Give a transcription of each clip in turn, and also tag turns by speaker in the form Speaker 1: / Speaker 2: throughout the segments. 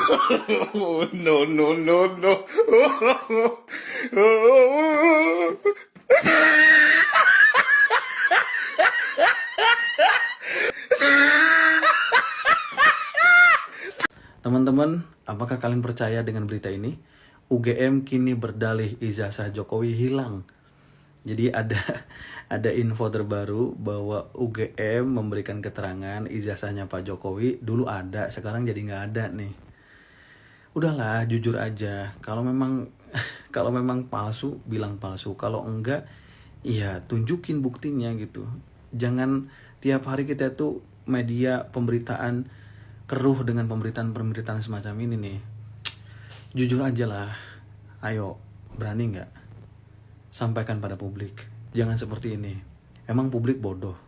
Speaker 1: No, no, no, no.
Speaker 2: Teman-teman, apakah kalian percaya dengan berita ini? UGM kini berdalih ijazah Jokowi hilang. Jadi ada info terbaru bahwa UGM memberikan keterangan ijazahnya Pak Jokowi dulu ada, sekarang jadi nggak ada nih. Udahlah, jujur aja. Kalau memang kalau memang palsu, bilang palsu. Kalau enggak, ya tunjukin buktinya gitu. Jangan tiap hari kita tuh media pemberitaan keruh dengan pemberitaan semacam ini nih. Jujur aja lah. Ayo, berani nggak? Sampaikan pada publik. Jangan seperti ini. Emang publik bodoh.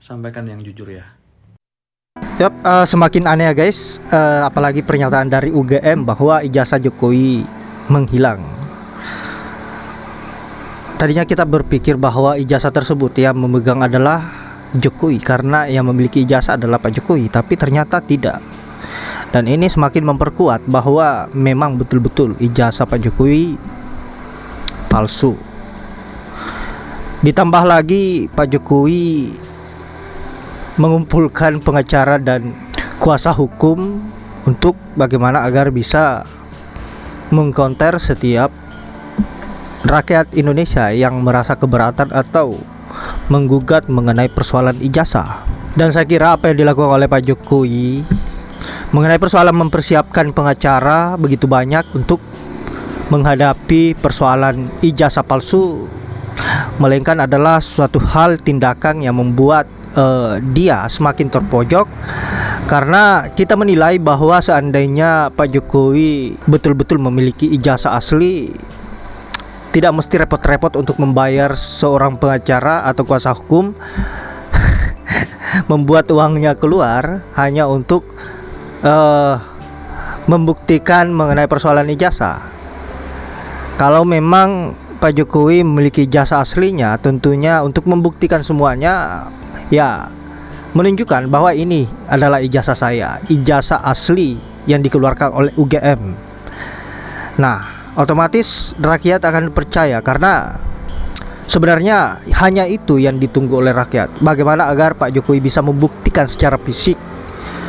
Speaker 2: Sampaikan yang jujur ya.
Speaker 3: Yap, semakin aneh ya guys, apalagi pernyataan dari UGM bahwa ijazah Jokowi menghilang. Tadinya kita berpikir bahwa ijazah tersebut yang memegang adalah Jokowi karena yang memiliki ijazah adalah Pak Jokowi, tapi ternyata tidak. Dan ini semakin memperkuat bahwa memang betul-betul ijazah Pak Jokowi palsu. Ditambah lagi Pak Jokowi mengumpulkan pengacara dan kuasa hukum untuk bagaimana agar bisa mengcounter setiap rakyat Indonesia yang merasa keberatan atau menggugat mengenai persoalan ijazah. Dan saya kira apa yang dilakukan oleh Pak Jokowi mengenai persoalan mempersiapkan pengacara begitu banyak untuk menghadapi persoalan ijazah palsu, melainkan adalah suatu hal tindakan yang membuat dia semakin terpojok, karena kita menilai bahwa seandainya Pak Jokowi betul-betul memiliki ijazah asli, tidak mesti repot-repot untuk membayar seorang pengacara atau kuasa hukum membuat uangnya keluar hanya untuk membuktikan mengenai persoalan ijazah. Kalau memang Pak Jokowi memiliki ijazah aslinya, tentunya untuk membuktikan semuanya, ya menunjukkan bahwa ini adalah ijazah saya, ijazah asli yang dikeluarkan oleh UGM. Nah, otomatis rakyat akan percaya karena sebenarnya hanya itu yang ditunggu oleh rakyat. Bagaimana agar Pak Jokowi bisa membuktikan secara fisik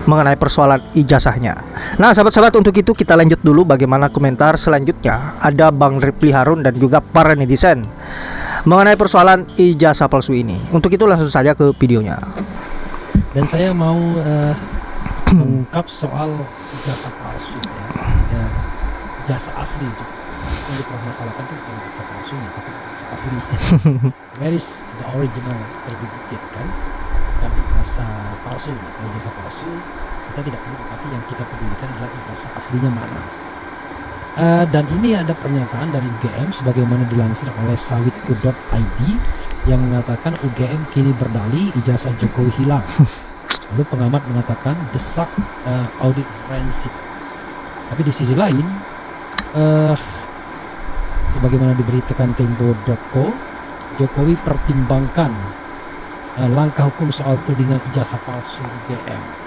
Speaker 3: mengenai persoalan ijazahnya. Nah, sahabat-sahabat, untuk itu kita lanjut dulu bagaimana komentar selanjutnya. Ada Bang Ripli Harun dan juga para netizen mengenai persoalan ijazah palsu ini. Untuk itu langsung saja ke videonya.
Speaker 4: Dan saya mau mengungkap soal ijazah palsu ya. Ijazah asli itu yang dipermasalahkan itu bukan ijazah palsunya tapi ijazah asli. Where is the original certificate kan? Dan ijazah palsu, ijazah palsu kita tidak perlu, tapi yang kita pedulikan adalah ijazah aslinya mana. Dan ini ada pernyataan dari UGM sebagaimana dilansir oleh sawitku.id yang mengatakan UGM kini berdalih ijazah Jokowi hilang. Lalu pengamat mengatakan desak audit forensik. Tapi di sisi lain, sebagaimana diberitakan Tempo.co, Jokowi pertimbangkan langkah hukum soal tudingan ijazah palsu UGM.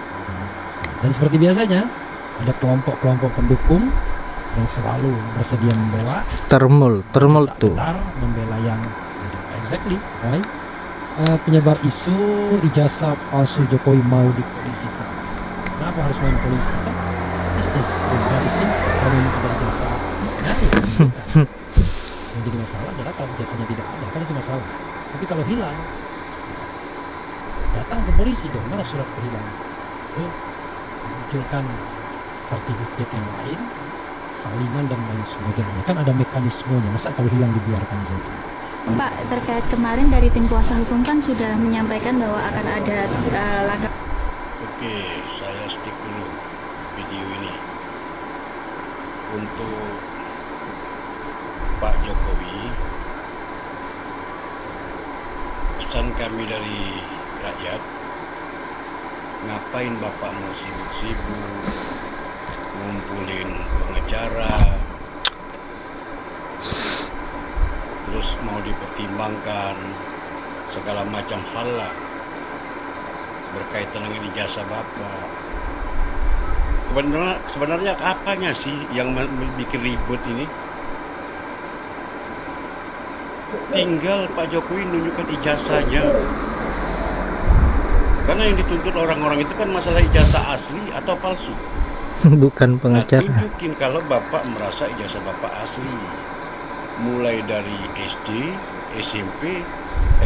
Speaker 4: Dan seperti biasanya ada kelompok-kelompok pendukung yang selalu bersedia membela
Speaker 3: Termul tuh
Speaker 4: membela yang exactly right? Penyebar isu ijazah palsu Jokowi mau dipolisikan. Kenapa harus main polisi kan? This is very simple. Kalau memang ada ijazah, nah ya ditunjukkan. Yang jadi masalah adalah kalau ijazahnya tidak ada, kan itu masalah. Tapi kalau hilang, datang ke polisi dong, mana surat kehilangan? Munculkan sertifikat yang lain, salinan dan lain sebagainya. Kan ada mekanismenya, masa kalau hilang dibiarkan saja?
Speaker 5: Pak, terkait kemarin dari tim kuasa hukum kan sudah menyampaikan bahwa akan ada langkah.
Speaker 1: Oke, saya stick dulu video ini. Untuk Pak Jokowi, pesan kami dari rakyat, ngapain Bapak mau sibuk-sibuk ngumpulin pengacara, terus mau dipertimbangkan segala macam hal lah berkaitan dengan ijazah Bapak. sebenarnya apanya sih yang bikin ribut ini? Tinggal Pak Jokowi nunjukkan ijazahnya. Karena yang dituntut orang-orang itu kan masalah ijazah asli atau palsu.
Speaker 3: Bukan
Speaker 1: Nah,
Speaker 3: pengacara.
Speaker 1: tunjukin kalau Bapak merasa ijazah Bapak asli. Mulai dari SD, SMP,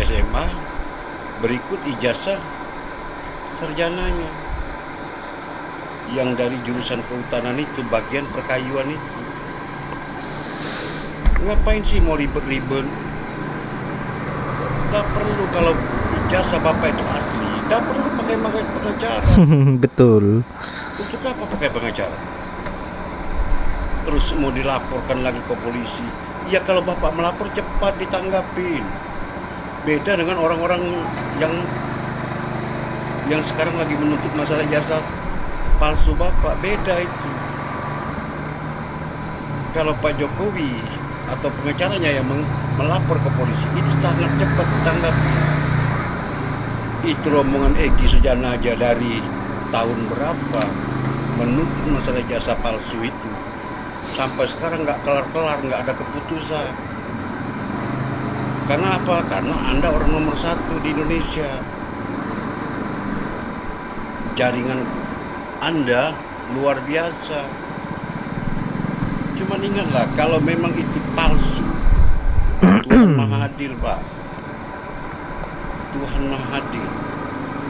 Speaker 1: SMA, berikut ijazah sarjananya. Yang dari jurusan kehutanan itu, bagian perkayuan itu. Ngapain sih mau ribet-ribet? Nggak perlu kalau ijazah Bapak itu asli. Nggak perlu pakai pengacara.
Speaker 3: Betul.
Speaker 1: Untuk apa pakai pengacara? Terus mau dilaporkan lagi ke polisi. Ya kalau Bapak melapor cepat ditanggapin. Beda dengan orang-orang yang sekarang lagi menuntut masalah ijazah palsu Bapak. Beda itu. Kalau Pak Jokowi atau pengacaranya yang melapor ke polisi, itu sangat cepat ditanggapi. Itu rombongan Egy Sujana aja dari tahun berapa menuntut masalah jasa palsu itu, sampai sekarang nggak kelar-kelar, nggak ada keputusan. Karena apa? Karena Anda orang nomor 1 di Indonesia. Jaringan Anda luar biasa. Cuman ingatlah, kalau memang itu palsu, Tuhan Maha Adil, Pak. Tuhan Maha Adil.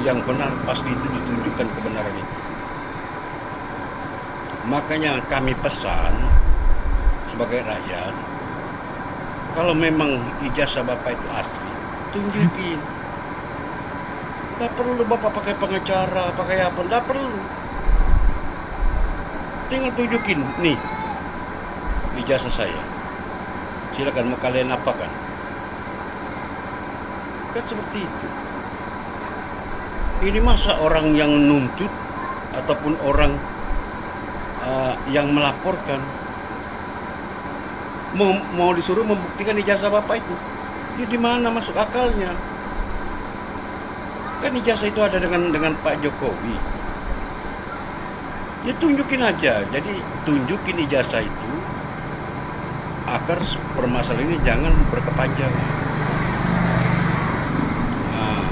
Speaker 1: Yang benar pasti itu ditunjukkan kebenaran itu. Makanya kami pesan sebagai rakyat, kalau memang ijazah Bapak itu asli, tunjukin. Tidak perlu Bapak pakai pengacara, pakai apa, tidak perlu. Tinggal tunjukin, nih ijazah saya. Silakan mau kalian apakan. Kan seperti itu. Ini masa orang yang nuntut ataupun orang yang melaporkan mau disuruh membuktikan ijazah Bapak itu. Ya di mana masuk akalnya? Kan ijazah itu ada dengan Pak Jokowi. Ya tunjukin aja. Jadi tunjukin ijazah itu agar permasalahan ini jangan berkepanjangan. Nah,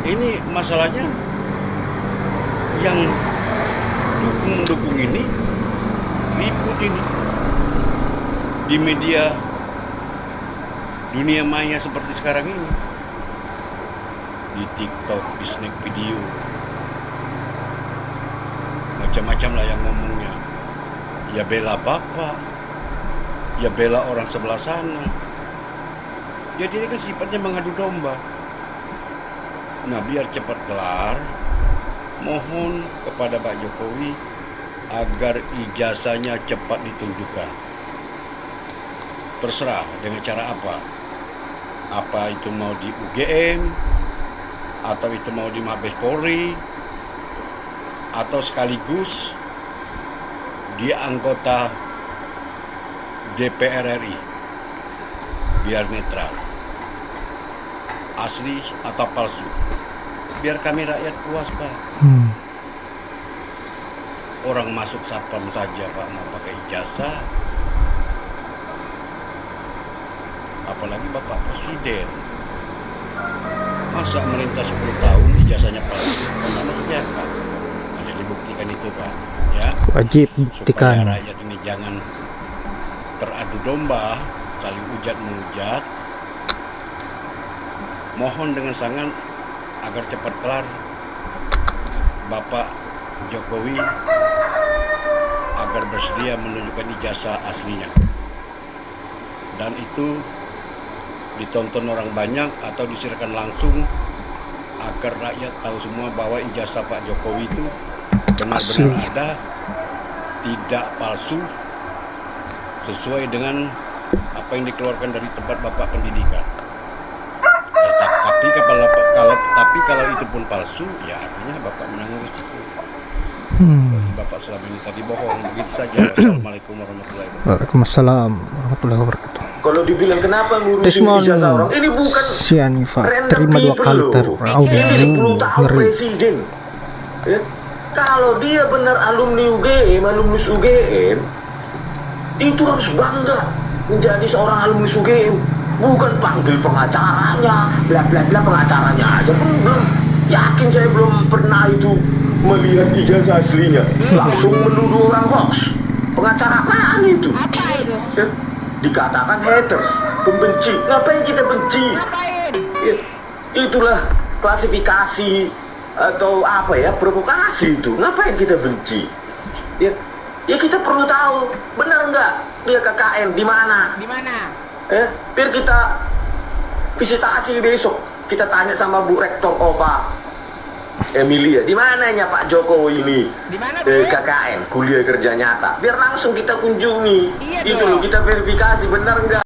Speaker 1: ini masalahnya yang dukung ini ribut ini di media dunia maya seperti sekarang ini, di TikTok, di snack video, macam-macam lah yang ngomongnya. Ya bela Bapak, ya bela orang sebelah sana. Jadi ini kan sifatnya mengadu domba. Nah, biar cepat kelar, mohon kepada Pak Jokowi agar ijazahnya cepat ditunjukkan. Terserah dengan cara apa. Apa itu mau di UGM, atau itu mau di Mabes Polri, atau sekaligus dia anggota DPR RI, biar netral, asli atau palsu, biar kami rakyat puas, Pak. Orang masuk satpam saja, Pak, mau pakai ijazah, apalagi Bapak Presiden. Masa merintah 10 tahun ijazahnya palsu? Mana siapa? Ada dibuktikan itu, Pak, ya.
Speaker 3: Wajib
Speaker 1: Supaya
Speaker 3: buktikan.
Speaker 1: rakyat ini jangan teradu domba, saling ujat menghujat. Mohon dengan sangat agar cepat kelar. Bapak Jokowi agar bersedia menunjukkan ijazah aslinya, dan itu ditonton orang banyak atau disiarkan langsung agar rakyat tahu semua bahwa ijazah Pak Jokowi itu benar-benar
Speaker 3: Asli.
Speaker 1: ada, tidak palsu, sesuai dengan apa yang dikeluarkan dari tempat Bapak pendidikan. Ya, tapi kalau itu pun palsu, ya artinya Bapak menanggung risiko. Bapak selama ini tadi bohong. Begitu saja. Wassalamualaikum warahmatullahi wabarakatuh.
Speaker 3: Waalaikumsalam warahmatullahi wabarakatuh.
Speaker 6: Kalau dibilang kenapa ngurusin
Speaker 3: Desmond
Speaker 6: ijazah orang, ini bukan
Speaker 3: Sianifa
Speaker 6: random
Speaker 3: terima 2
Speaker 6: people
Speaker 3: kali
Speaker 6: loh.
Speaker 3: teraudio
Speaker 6: Ini 10 tahun
Speaker 3: ngeri.
Speaker 6: presiden. Ya. Kalau dia benar alumni UGM, alumnus UGM, itu harus bangga menjadi seorang alumnus UGM. Bukan panggil pengacaranya, bla bla bla, pengacaranya aja pun belum yakin, saya belum pernah itu melihat ijazah aslinya. Langsung menuduh orang hoax. Pengacara apaan itu?
Speaker 7: Apa itu?
Speaker 6: Dikatakan haters, pembenci. Ngapain kita benci? Ya, itulah klasifikasi atau apa ya, provokasi itu. Ngapain kita benci? Ya, ya kita perlu tahu benar nggak dia KKN di mana?
Speaker 7: Di mana?
Speaker 6: Biar kita visitasi besok. Kita tanya sama Bu Rektor Opa Emilia, di mananya Pak Jokowi ini?
Speaker 7: Di mana, Bu?
Speaker 6: KKN, kuliah kerja nyata. Biar langsung kita kunjungi.
Speaker 7: Iya
Speaker 6: Itu
Speaker 7: dong.
Speaker 6: loh, kita verifikasi benar nggak.